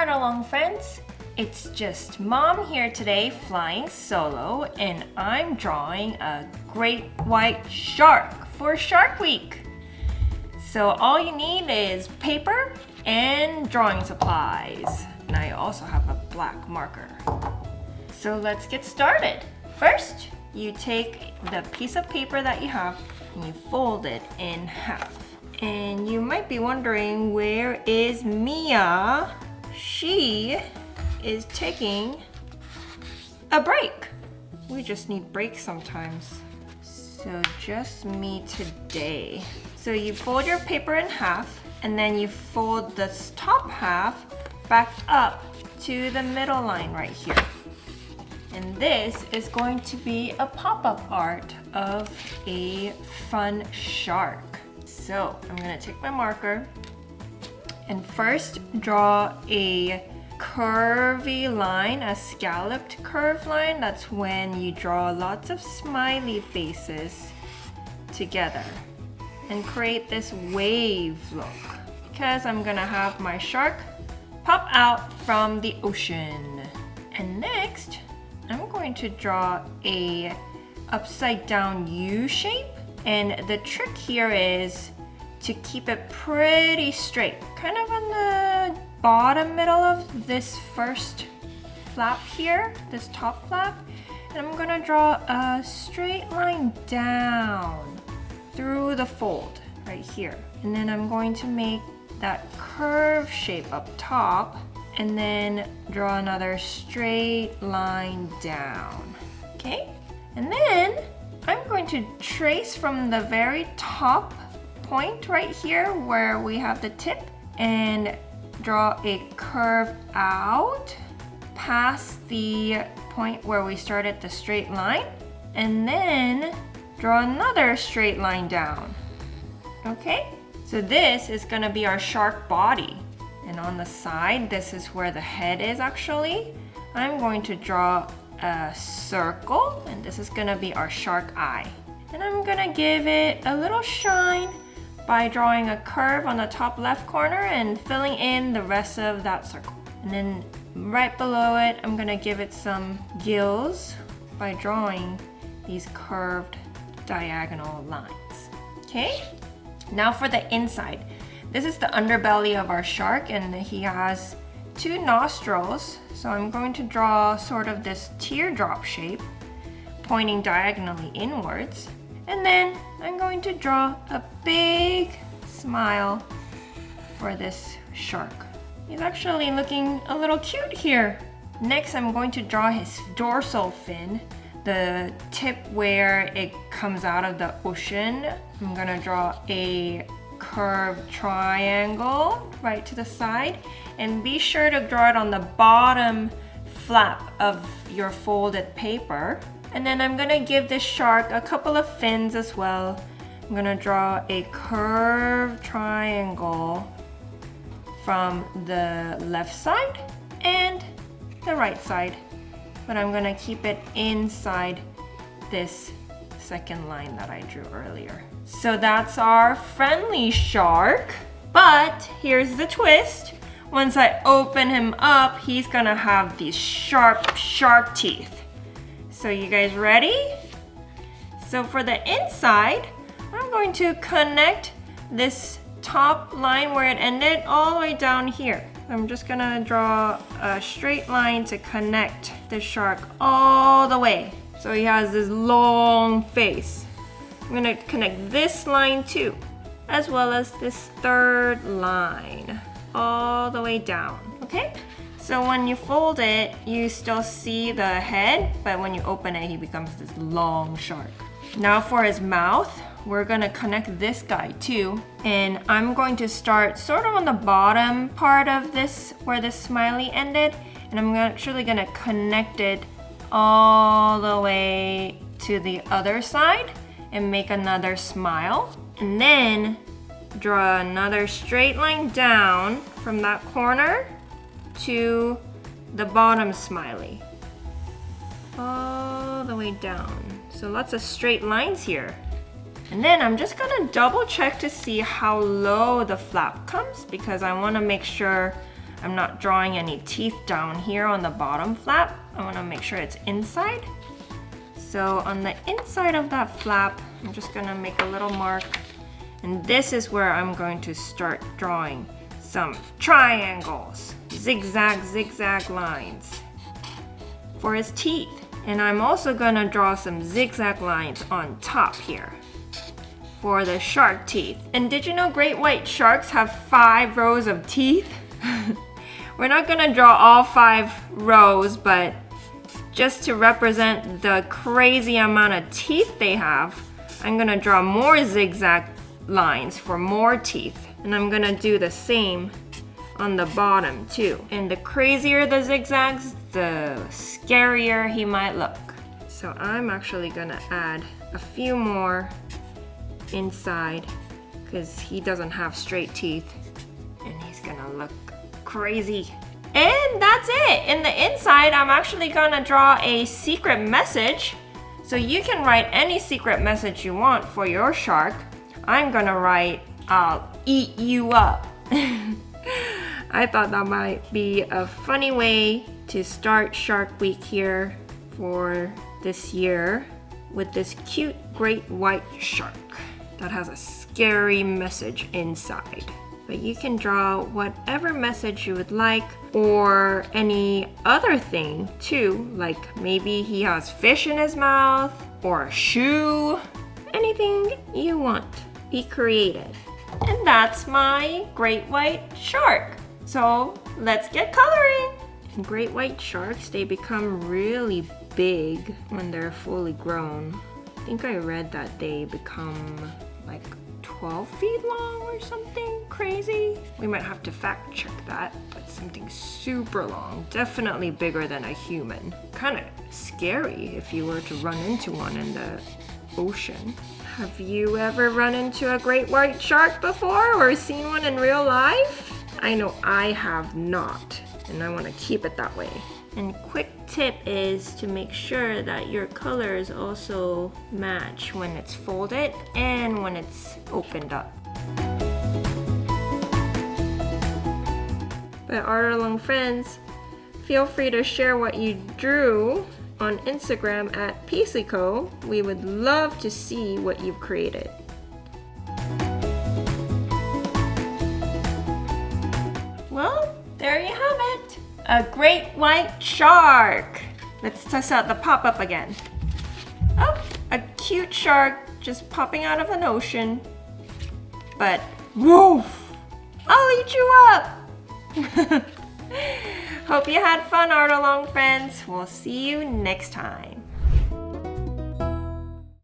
ride along, friends. It's just Mom here today flying solo, and I'm drawing a great white shark for Shark Week. So all you need is paper and drawing supplies. And I also have a black marker. So let's get started. First, you take the piece of paper that you have and you fold it in half. And you might be wondering, where is Mia? She is taking a break. We just need breaks sometimes. So just me today. So you fold your paper in half and then you fold this top half back up to the middle line right here. And this is going to be a pop-up art of a fun shark. So I'm gonna take my marker and first draw a curvy line, a scalloped curved line. That's when you draw lots of smiley faces together and create this wave look, because I'm gonna have my shark pop out from the ocean. And next, I'm going to draw a upside down U shape. And the trick here is to keep it pretty straight, kind of on the bottom middle of this first flap here, this top flap. And I'm gonna draw a straight line down through the fold right here. And then I'm going to make that curve shape up top and then draw another straight line down, okay? And then I'm going to trace from the very top point right here where we have the tip and draw a curve out past the point where we started the straight line, and then draw another straight line down. Okay, so this is gonna be our shark body, and on the side, this is where the head is actually. I'm going to draw a circle, and this is gonna be our shark eye. And I'm gonna give it a little shine by drawing a curve on the top left corner and filling in the rest of that circle. And then right below it, I'm gonna give it some gills by drawing these curved diagonal lines. Okay, now for the inside. This is the underbelly of our shark, and he has two nostrils. So I'm going to draw sort of this teardrop shape pointing diagonally inwards. And then I'm going to draw a big smile for this shark. He's actually looking a little cute here. Next, I'm going to draw his dorsal fin, the tip where it comes out of the ocean. I'm gonna draw a curved triangle right to the side, and be sure to draw it on the bottom flap of your folded paper. And then I'm gonna give this shark a couple of fins as well. I'm gonna draw a curved triangle from the left side and the right side, but I'm gonna keep it inside this second line that I drew earlier. So that's our friendly shark, but here's the twist. Once I open him up, he's gonna have these sharp shark teeth. So you guys ready? So for the inside, I'm going to connect this top line where it ended all the way down here. I'm just gonna draw a straight line to connect the shark all the way. So he has this long face. I'm gonna connect this line too, as well as this third line, all the way down, okay? So when you fold it, you still see the head, but when you open it, he becomes this long shark. Now for his mouth, we're gonna connect this guy too. And I'm going to start sort of on the bottom part of this, where this smiley ended. And I'm actually gonna connect it all the way to the other side and make another smile. And then draw another straight line down from that corner to the bottom smiley, all the way down. So lots of straight lines here. And then I'm just gonna double check to see how low the flap comes, because I wanna make sure I'm not drawing any teeth down here on the bottom flap. I want to make sure it's inside. So on the inside of that flap, I'm just going to make a little mark. And this is where I'm going to start drawing some triangles, zigzag lines for his teeth. And I'm also going to draw some zigzag lines on top here for the shark teeth. And did you know great white sharks have 5 rows of teeth? We're not going to draw all 5 rows, but just to represent the crazy amount of teeth they have, I'm going to draw more zigzag lines for more teeth. And I'm going to do the same on the bottom too. And the crazier the zigzags, the scarier he might look. So I'm actually going to add a few more inside because he doesn't have straight teeth and he's going to look crazy. And that's it. In the inside, I'm actually gonna draw a secret message. So you can write any secret message you want for your shark. I'm gonna write, "I'll eat you up." I thought that might be a funny way to start Shark Week here for this year with this cute great white shark that has a scary message inside. But you can draw whatever message you would like, or any other thing too, like maybe he has fish in his mouth or a shoe. Anything you want. Be creative. And that's my great white shark. So let's get coloring. Great white sharks, they become really big when they're fully grown. I think I read that they become like 12 feet long or something crazy. We might have to fact check that, but something super long, definitely bigger than a human. Kind of scary if you were to run into one in the ocean. Have you ever run into a great white shark before or seen one in real life? I know I have not, and I want to keep it that way. And quick tip is to make sure that your colors also match when it's folded and when it's opened up. But Art Along Friends, feel free to share what you drew on Instagram at Paisleyco. We would love to see what you've created. Well, there you have it. A great white shark. Let's test out the pop-up again. Oh, a cute shark just popping out of an ocean. But, woof! I'll eat you up! Hope you had fun, Art Along Friends. We'll see you next time.